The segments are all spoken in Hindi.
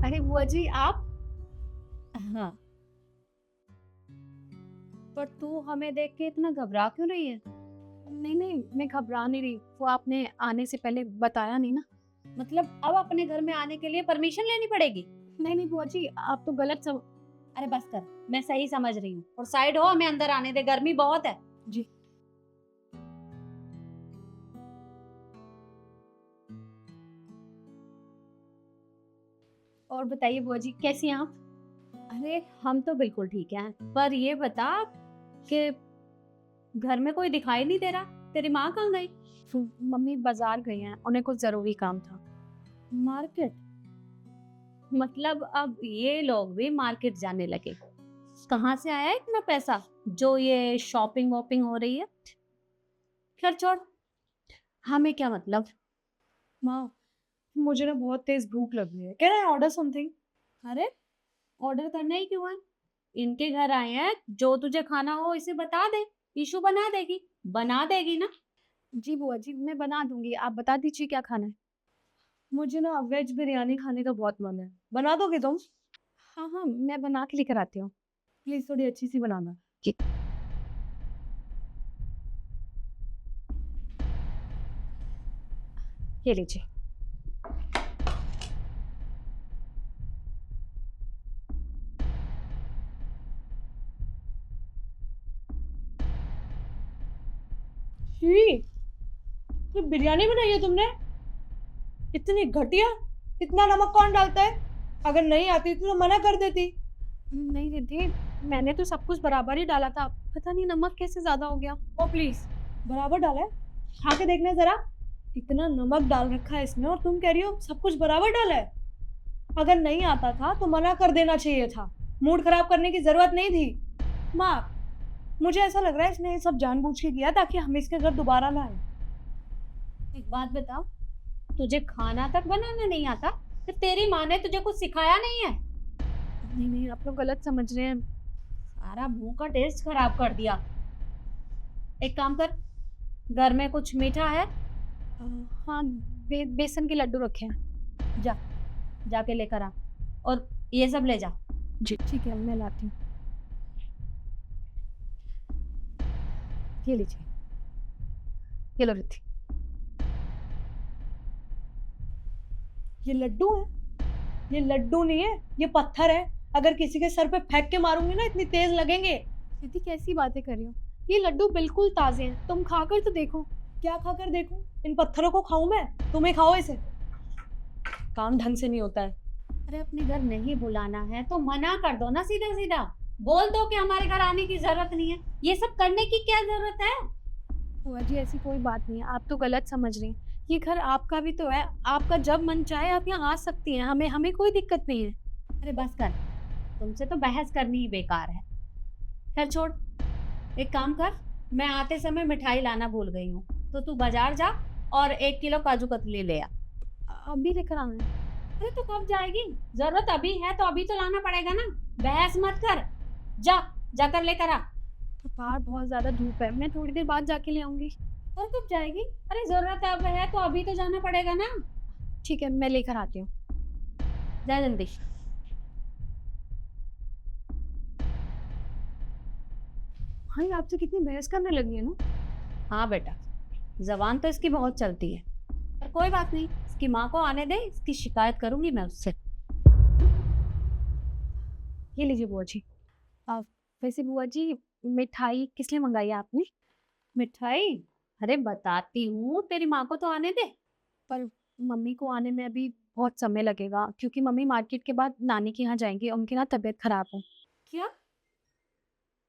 अरे बुआ जी आप। हाँ, पर तू हमें देख के इतना घबरा क्यों रही है? नहीं नहीं, मैं घबरा नहीं रही, वो आपने आने से पहले बताया नहीं ना। मतलब अब अपने घर में आने के लिए परमिशन लेनी पड़ेगी? नहीं नहीं बुआ जी, आप तो गलत सम। अरे बस कर, मैं सही समझ रही हूँ। और साइड हो, हमें अंदर आने दे, गर्मी बहुत है। जी। और बताइए बुआ जी, कैसी हैं आप? अरे हम तो बिल्कुल ठीक हैं, पर ये बता कि घर में कोई दिखाई नहीं दे रहा। तेरी माँ कहाँ गई? मम्मी बाजार गई हैं, उन्हें कुछ जरूरी काम था। मार्केट? मतलब अब ये लोग भी मार्केट जाने लगे? कहाँ से आया इतना पैसा जो ये शॉपिंग वॉपिंग हो रही है? खैर छोड़, हमें क्या मतलब। माँ, मुझे ना बहुत तेज भूख लगी है, कैन आई ऑर्डर समथिंग? अरे ऑर्डर करना ही क्यों है? इनके घर आए हैं, जो तुझे खाना हो इसे बता दे, ईशु बना देगी। बना देगी ना? जी बुआ जी, मैं बना दूंगी, आप बता दीजिए क्या खाना है। मुझे ना वेज बिरयानी खाने का बहुत मन है, बना दोगे तुम? हाँ हाँ, मैं बना के लेकर आती हूँ, प्लीज थोड़ी अच्छी सी बनाना। जी। ये लीजिए। छी, ये बिरयानी बनाई है तुमने? इतनी घटिया। इतना नमक कौन डालता है? अगर नहीं आती तो मना कर देती। नहीं रिद्धि, मैंने तो सब कुछ बराबर ही डाला था, पता नहीं नमक कैसे ज्यादा हो गया। ओ प्लीज, बराबर डाला है? खा के देखना जरा। इतना नमक डाल रखा है इसमें और तुम कह रही हो सब कुछ बराबर डाला है। अगर नहीं आता था तो मना कर देना चाहिए था, मूड खराब करने की जरूरत नहीं थी। माँ, मुझे ऐसा लग रहा है इसने ये सब जानबूझ के किया ताकि हम इसके घर दोबारा ना आए। एक बात बताओ, तुझे खाना तक बनाना नहीं आता? तो तेरी माँ ने तुझे कुछ सिखाया नहीं है? नहीं नहीं, आप लोग गलत समझ रहे हैं। सारा मुंह का टेस्ट खराब कर दिया। एक काम कर, घर में कुछ मीठा है? अ, हाँ, बेसन के लड्डू रखे हैं। जा, जाके लेकर आ। और ये सब ले जा। जी ठीक है, मैं लाती हूँ। ये लीजिए, ये लो रिद्धि। ये लड्डू है? ये लड्डू नहीं है, ये पत्थर है। अगर किसी के सर पे फेंक के मारूंगी ना इतनी तेज लगेंगे। दीदी कैसी बातें कर रही हो? ये लड्डू बिल्कुल ताजे हैं, तुम खाकर तो देखो। क्या खाकर देखूं? इन पत्थरों को खाऊं मैं? तुम्हें खाओ इसे। काम ढंग से नहीं होता है। अरे अपने घर नहीं बुलाना है तो मना कर दो ना, सीधा सीधा बोल दो कि हमारे घर आने की जरूरत नहीं है। ये सब करने की क्या जरूरत है? बुआ जी ऐसी कोई बात नहीं है, आप तो गलत समझ रही हैं। ये घर आपका भी तो है, आपका जब मन चाहे आप यहाँ आ सकती हैं, हमें हमें कोई दिक्कत नहीं है। अरे बस कर, तुमसे तो बहस करनी ही बेकार है। खैर छोड़, एक काम कर, मैं आते समय मिठाई लाना भूल गई हूँ, तो तू बाजार जा और 1 किलो काजू कतली ले आ। अभी लेकर आना है? अरे तो कब जाएगी? जरूरत अभी है तो अभी तो लाना पड़ेगा ना। बहस मत कर, जा, जाकर लेकर आ। तो बाहर बहुत ज्यादा धूप है, मैं थोड़ी देर बाद जाके ले आऊंगी। और कब जाएगी? अरे जरूरत अब है तो अभी तो जाना पड़ेगा ना। ठीक है, मैं लेकर आती हूँ। जा जल्दी। हाँ, ये आपसे कितनी बहस करने लगी है ना। हाँ बेटा, जबान तो इसकी बहुत चलती है, पर कोई बात नहीं, इसकी माँ को आने दे, इसकी शिकायत करूंगी मैं उससे। ये लीजिए बुआ जी। आप, वैसे बुआ जी मिठाई किस लिए मंगाई है आपने? मिठाई? अरे बताती हूँ, तेरी माँ को तो आने दे। पर मम्मी को आने में अभी बहुत समय लगेगा, क्योंकि मम्मी मार्केट के बाद नानी के यहाँ जाएंगी, उनकी ना तबीयत खराब है। क्या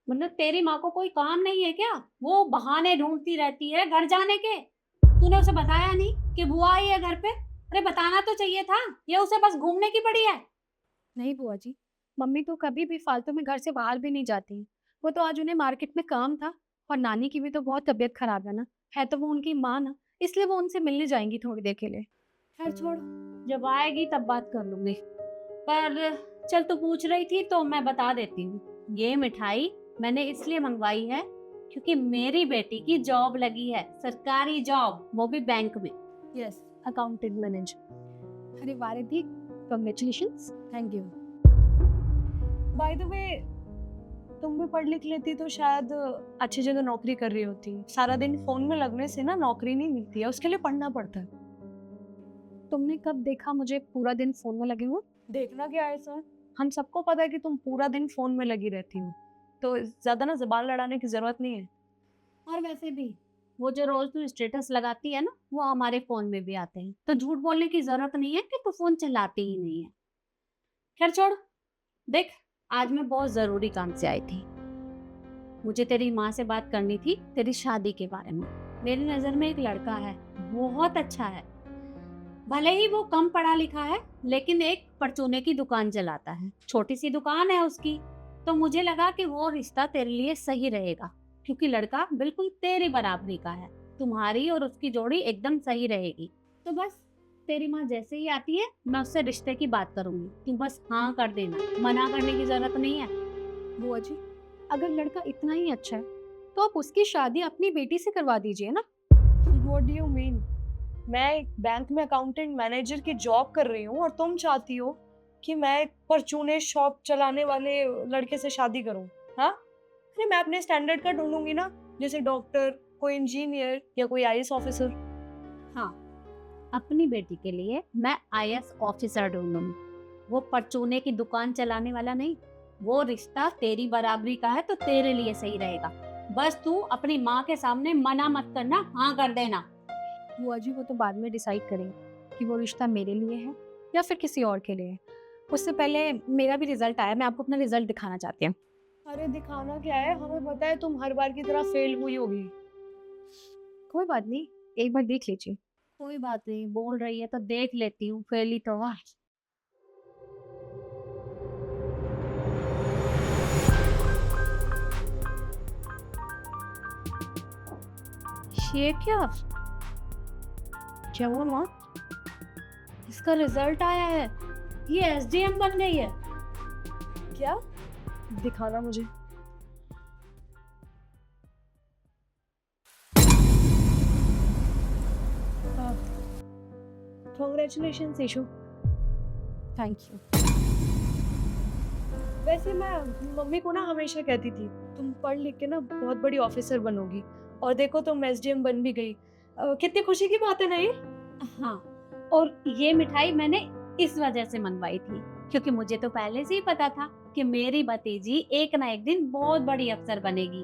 मतलब तेरी माँ को कोई काम नहीं है क्या? वो बहाने ढूंढती रहती है घर जाने के। तूने उसे बताया नहीं कि बुआ आई है घर पे? अरे बताना तो चाहिए था, ये उसे बस घूमने की पड़ी है। नहीं बुआ जी, मम्मी तो कभी भी फालतू में घर से बाहर भी नहीं जाती हैं। वो तो आज उन्हें मार्केट में काम था, और नानी की भी तो बहुत तबीयत खराब है ना, है तो वो उनकी माँ ना, इसलिए वो उनसे मिलने जाएंगी थोड़ी देर के लिए। खैर छोड़, जब आएगी तब बात कर लूंगी। पर चल, तू पूछ रही थी तो मैं बता देती हूँ। ये मिठाई मैंने इसलिए मंगवाई है क्योंकि मेरी बेटी की जॉब लगी है, सरकारी जॉब, वो भी बैंक में। Yes, accountant manager. अरे वारिधि, Congratulations. Thank you. By the way, तुम भी पढ़ लिख लेती तो शायद अच्छी जगह नौकरी कर रही होती। सारा दिन फोन में लगने से ना नौकरी नहीं मिलती है, उसके लिए पढ़ना पड़ता है। तुमने कब देखा मुझे पूरा दिन फोन में लगे हुए? देखना क्या है सर, हम सबको पता है कि तुम पूरा दिन फोन में लगी रहती हो, तो ज्यादा ना जुबान लड़ाने की जरूरत नहीं है। और वैसे भी वो जो रोज तू स्टेटस लगाती है ना, वो हमारे फोन में भी आते हैं, तो झूठ बोलने की जरूरत नहीं है कि तू फोन चलाती ही नहीं है। खैर छोड़, देख आज मैं बहुत जरूरी काम से आई थी। मुझे तेरी माँ से बात करनी थी तेरी शादी के बारे में। मेरी नजर में एक लड़का है, बहुत अच्छा है। भले ही वो कम पढ़ा लिखा है, लेकिन एक परचूने की दुकान चलाता है, छोटी सी दुकान है उसकी। तो मुझे लगा कि वो रिश्ता तेरे लिए सही रहेगा, क्योंकि लड़का बिल्कुल तेरी बराबरी का है। तुम्हारी और उसकी जोड़ी एकदम सही रहेगी। तो बस तेरी माँ जैसे ही आती है, मैं उससे रिश्ते की बात करूंगी। तू बस हाँ कर देना, मना करने की जरूरत नहीं है। बुआ जी, अगर लड़का इतना ही अच्छा है तो आप उसकी शादी अपनी बेटी से करवा दीजिए ना। What do you mean? मैं एक बैंक में अकाउंटेंट मैनेजर की जॉब कर रही हूँ और तुम चाहती हो कि मैं एक परचूने शॉप चलाने वाले लड़के से शादी करूँ? हाँ, अरे मैं अपने स्टैंडर्ड का ढूंढूंगी ना, जैसे डॉक्टर, कोई इंजीनियर या कोई आईएएस ऑफिसर। हाँ, अपनी बेटी के लिए मैं आईएएस ऑफिसर ढूंढूंगी, वो परचूने की दुकान चलाने वाला नहीं। वो रिश्ता तेरी बराबरी का है तो तेरे लिए सही रहेगा। बस तू अपनी माँ के सामने मना मत करना, हाँ कर देना। बुआ जी, वो तो बाद में डिसाइड करेंगे कि वो रिश्ता मेरे लिए है या फिर किसी और के लिए है। उससे पहले मेरा भी रिजल्ट आया, मैं आपको अपना रिजल्ट दिखाना चाहती हूँ। अरे दिखाना क्या है, हमें पता है तुम हर बार की तरह फेल हुई होगी। कोई बात नहीं, एक बार देख लीजिए। कोई बात नहीं, बोल रही है तो देख लेती हूँ, फेल ही तो हुआ। ये क्या क्या हुआ माँ? इसका रिजल्ट आया है, ये एसडीएम बन गई है। क्या? दिखाना मुझे। कॉन्ग्रेचुलेशंस ईशु। Thank you. वैसे मैं मम्मी को ना हमेशा कहती थी तुम पढ़ लिख के ना बहुत बड़ी ऑफिसर बनोगी, और देखो तुम एसडीएम बन भी गई। कितनी खुशी की बात है ना ये। हाँ, और ये मिठाई मैंने इस वजह से मनवाई थी, क्योंकि मुझे तो पहले से ही पता था कि मेरी भतीजी एक ना एक दिन बहुत बड़ी अफसर बनेगी।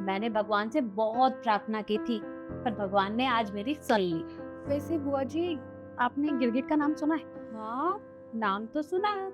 मैंने भगवान से बहुत प्रार्थना की थी, पर भगवान ने आज मेरी सुन ली। वैसे बुआ जी, आपने गिरगिट का नाम सुना है? हाँ, नाम तो सुना है।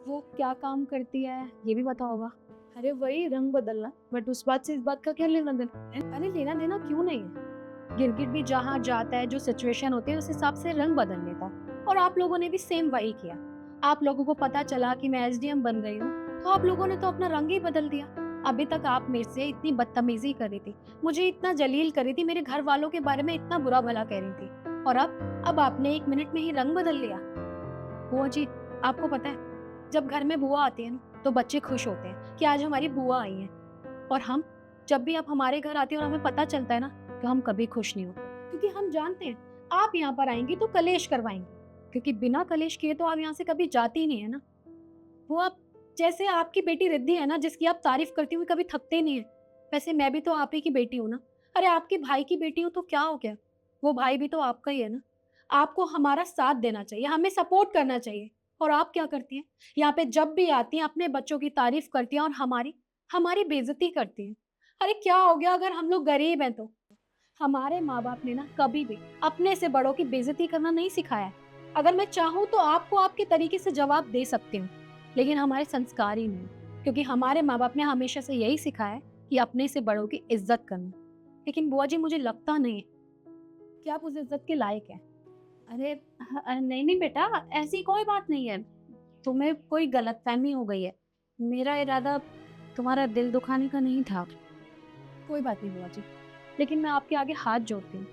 वो क्या काम करती है ये भी पता होगा। अरे वही रंग बदलना, बट उस बात से इस बात का क्या लेना देना। अरे लेना देना क्यों नहीं है, गिरगिट भी जहाँ जाता है, जो सिचुएशन होती है उस हिसाब से रंग बदल लेता है। और आप लोगों ने भी सेम वही किया। आप लोगों को पता चला कि मैं एसडीएम बन गई हूँ, तो आप लोगों ने तो अपना रंग ही बदल दिया। अभी तक आप मेरे से इतनी बदतमीजी कर रही थी, मुझे इतना जलील कर रही थी, मेरे घर वालों के बारे में इतना बुरा भला कह रही थी, और अब आपने 1 मिनट में ही रंग बदल लिया। बुआ जी, आपको पता है जब घर में बुआ आती है ना, तो बच्चे खुश होते हैं कि आज हमारी बुआ आई है। और हम जब भी आप हमारे घर आती है और हमें पता चलता है ना, तो हम कभी खुश नहीं होते, क्योंकि हम जानते हैं आप यहाँ पर आएंगी तो कलेश करवाएंगी, क्योंकि बिना कलेश किए तो आप यहाँ से कभी जाती ही नहीं है ना। वो आप जैसे आपकी बेटी रिद्धि है ना, जिसकी आप तारीफ करती हुई कभी थकते नहीं है, वैसे मैं भी तो आप ही की बेटी हूँ ना। अरे आपके भाई की बेटी हूँ तो क्या हो गया, वो भाई भी तो आपका ही है ना। आपको हमारा साथ देना चाहिए, हमें सपोर्ट करना चाहिए। और आप क्या करती हैं, यहाँ पे जब भी आती हैं अपने बच्चों की तारीफ करती हैं और हमारी हमारी बेइज्जती करती हैं। अरे क्या हो गया अगर हम लोग गरीब हैं तो? हमारे माँ बाप ने ना कभी भी अपने से बड़ों की बेइज्जती करना नहीं सिखाया है। अगर मैं चाहूँ तो आपको आपके तरीके से जवाब दे सकती हूँ, लेकिन हमारे संस्कार ही नहीं, क्योंकि हमारे माँ बाप ने हमेशा से यही सिखाया है कि अपने से बड़ों की इज्जत करना। लेकिन बुआ जी, मुझे लगता नहीं है कि आप उस इज्जत के लायक हैं। अरे नहीं नहीं बेटा, ऐसी कोई बात नहीं है, तुम्हें कोई गलतफहमी हो गई है। मेरा इरादा तुम्हारा दिल दुखाने का नहीं था। कोई बात नहीं बुआ जी, लेकिन मैं आपके आगे हाथ जोड़ती हूँ,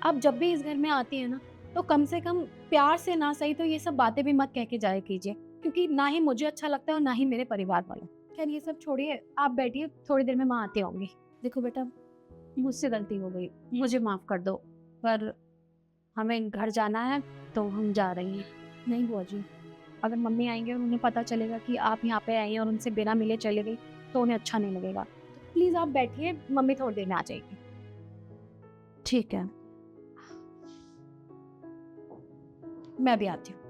आप जब भी इस घर में आती है ना, तो कम से कम प्यार से ना सही तो ये सब बातें भी मत कह के जाया कीजिए, क्योंकि ना ही मुझे अच्छा लगता है और ना ही मेरे परिवार वाले। खैर ये सब छोड़िए, आप बैठिए, थोड़ी देर में माँ आती होंगी। देखो बेटा, मुझसे गलती हो गई, मुझे माफ कर दो, पर हमें घर जाना है तो हम जा रही हैं। नहीं बुआ जी, अगर मम्मी आएंगे और उन्हें पता चलेगा कि आप यहाँ पे आई हैं और उनसे बिना मिले चले गई तो उन्हें अच्छा नहीं लगेगा। तो प्लीज़ आप बैठिए, मम्मी थोड़ी देर में आ जाएगी। ठीक है। मैं भी आती हूँ।